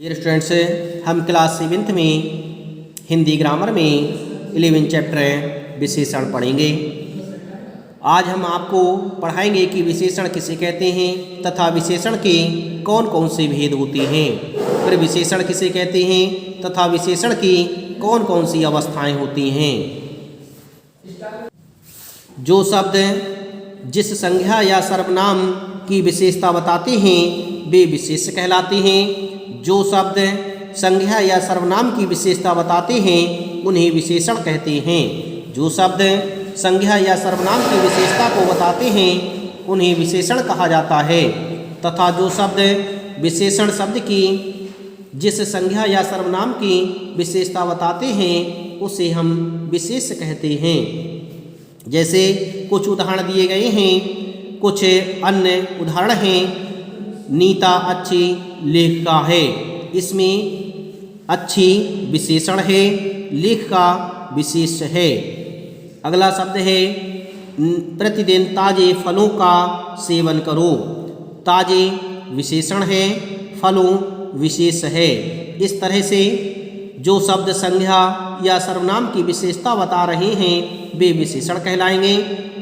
Dear students, हम class 7th में Hindi grammar में 11 चैप्टर विशेषण पढ़ेंगे। आज हम आपको पढ़ाएंगे कि विशेषण किसे कहते हैं तथा विशेषण के कौन कौन से भेद होते हैं, फिर विशेषण किसे कहते हैं तथा विशेषण की कौन कौन सी अवस्थाएं होती हैं। जो शब्द जिस संज्ञा या सर्वनाम की विशेषता बताते हैं वे विशेष्य कहलाते हैं। जो शब्द संज्ञा या सर्वनाम की विशेषता बताते हैं उन्हें विशेषण कहते हैं। जो शब्द संज्ञा या सर्वनाम की विशेषता को बताते हैं उन्हें विशेषण कहा जाता है तथा जो शब्द विशेषण शब्द की जिस संज्ञा या सर्वनाम की विशेषता बताते हैं उसे हम विशेष्य कहते हैं। जैसे कुछ उदाहरण दिए गए हैं, कुछ अन्य उदाहरण हैं। नीता अच्छी लेखिका है, इसमें अच्छी विशेषण है, लेखिका विशेष्य है। अगला शब्द है प्रतिदिन ताजे फलों का सेवन करो। ताजे विशेषण है, फलों विशेष है। इस तरह से जो शब्द संज्ञा या सर्वनाम की विशेषता बता रहे हैं वे विशेषण कहलाएंगे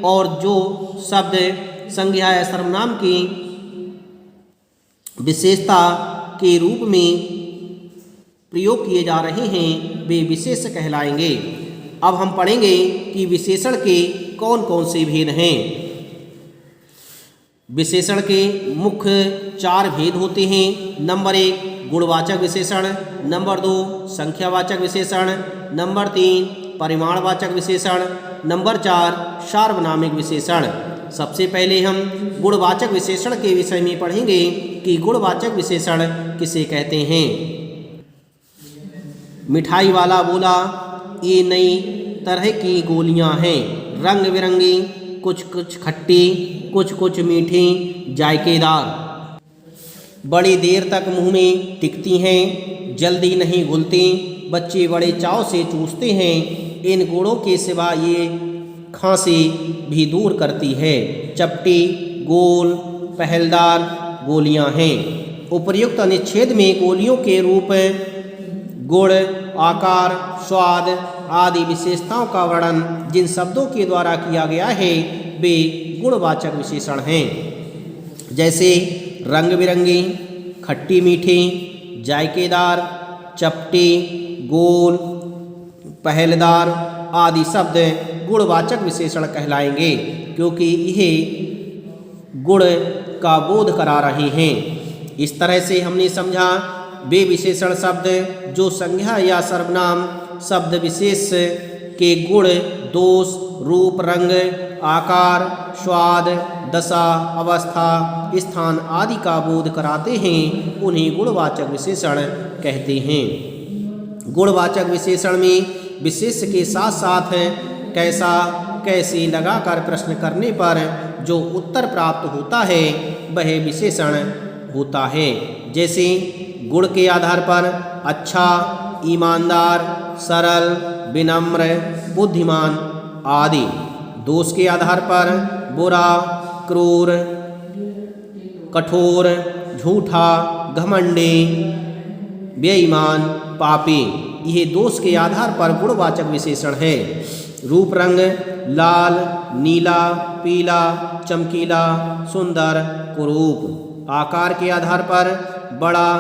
और जो शब्द संज्ञा या सर्वनाम की विशेषता के रूप में प्रयोग किए जा रहे हैं वे विशेष्य कहलाएंगे। अब हम पढ़ेंगे कि विशेषण के कौन कौन से भेद हैं। विशेषण के मुख्य 4 भेद होते हैं। नंबर 1 गुणवाचक विशेषण, नंबर 2 संख्यावाचक विशेषण, नंबर 3 परिमाणवाचक विशेषण, नंबर 4 सार्वनामिक विशेषण। सबसे पहले हम गुणवाचक विशेषण के विषय में पढ़ेंगे कि गुणवाचक विशेषण किसे कहते हैं। मिठाई वाला बोला ये नई तरह की गोलियां हैं, रंग बिरंगी, कुछ कुछ खट्टी, कुछ कुछ मीठी, जायकेदार, बड़ी देर तक मुंह में टिकती हैं, जल्दी नहीं घुलती, बच्चे बड़े चाव से चूसते हैं। इन गुणों के सिवा ये खांसी भी दूर करती है। चपटी, गोल, पहलदार गोलियां हैं। उपर्युक्त अनुच्छेद में गोलियों के रूप, गुण, आकार, स्वाद आदि विशेषताओं का वर्णन जिन शब्दों के द्वारा किया गया है वे गुणवाचक विशेषण हैं। जैसे रंग बिरंगी, खट्टी मीठी, जायकेदार, चपटी, गोल, पहलदार आदि शब्द गुणवाचक विशेषण कहलाएंगे क्योंकि यह गुण का बोध करा रहे हैं। इस तरह से हमने समझा वे विशेषण शब्द जो संज्ञा या सर्वनाम शब्द विशेष के गुण, दोष, रूप, रंग, आकार, स्वाद, दशा, अवस्था, स्थान आदि का बोध कराते हैं उन्हें गुणवाचक विशेषण कहते हैं। गुणवाचक विशेषण में विशेष्य के साथ साथ कैसा, कैसे लगाकर प्रश्न करने पर जो उत्तर प्राप्त होता है वह विशेषण होता है। जैसे गुण के आधार पर अच्छा, ईमानदार, सरल, विनम्र, बुद्धिमान आदि। दोष के आधार पर बुरा, क्रूर, कठोर, झूठा, घमंडी, बेईमान, पापी। यह दोष के आधार पर गुणवाचक विशेषण है। रूप, रंग लाल, नीला, पीला, चमकीला, सुंदर, कुरूप। आकार के आधार पर बड़ा,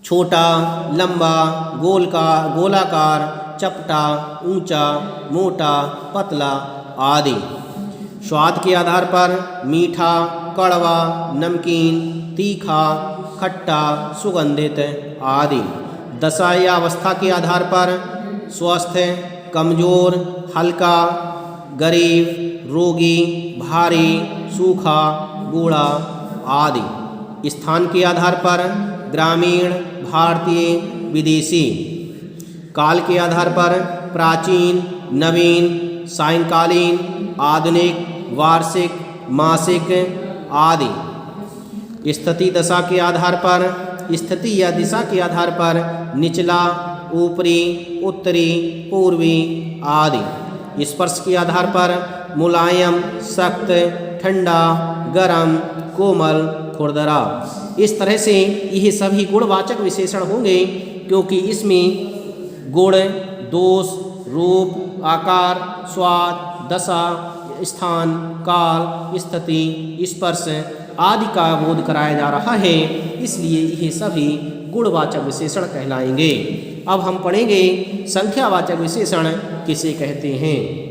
छोटा, लंबा, गोलाकार, चपटा, ऊंचा, मोटा, पतला आदि। स्वाद के आधार पर मीठा, कड़वा, नमकीन, तीखा, खट्टा, सुगंधित आदि। दशा या अवस्था के आधार पर स्वस्थ, कमजोर, हल्का, गरीब, रोगी, भारी, सूखा, बूढ़ा आदि। स्थान के आधार पर ग्रामीण, भारतीय, विदेशी। काल के आधार पर प्राचीन, नवीन, सायंकालीन, आधुनिक, वार्षिक, मासिक आदि। स्थिति दशा के आधार पर, स्थिति या दिशा के आधार पर निचला, ऊपरी, उत्तरी, पूर्वी आदि। स्पर्श के आधार पर मुलायम, सख्त, ठंडा, गरम, कोमल, खुरदरा। इस तरह से यह सभी गुणवाचक विशेषण होंगे, क्योंकि इसमें गुण, दोष, रूप, आकार, स्वाद, दशा, स्थान, काल, स्थिति, स्पर्श आदि का बोध कराया जा रहा है, इसलिए ये सभी गुणवाचक विशेषण कहलाएंगे। अब हम पढ़ेंगे संख्यावाचक विशेषण किसे कहते हैं।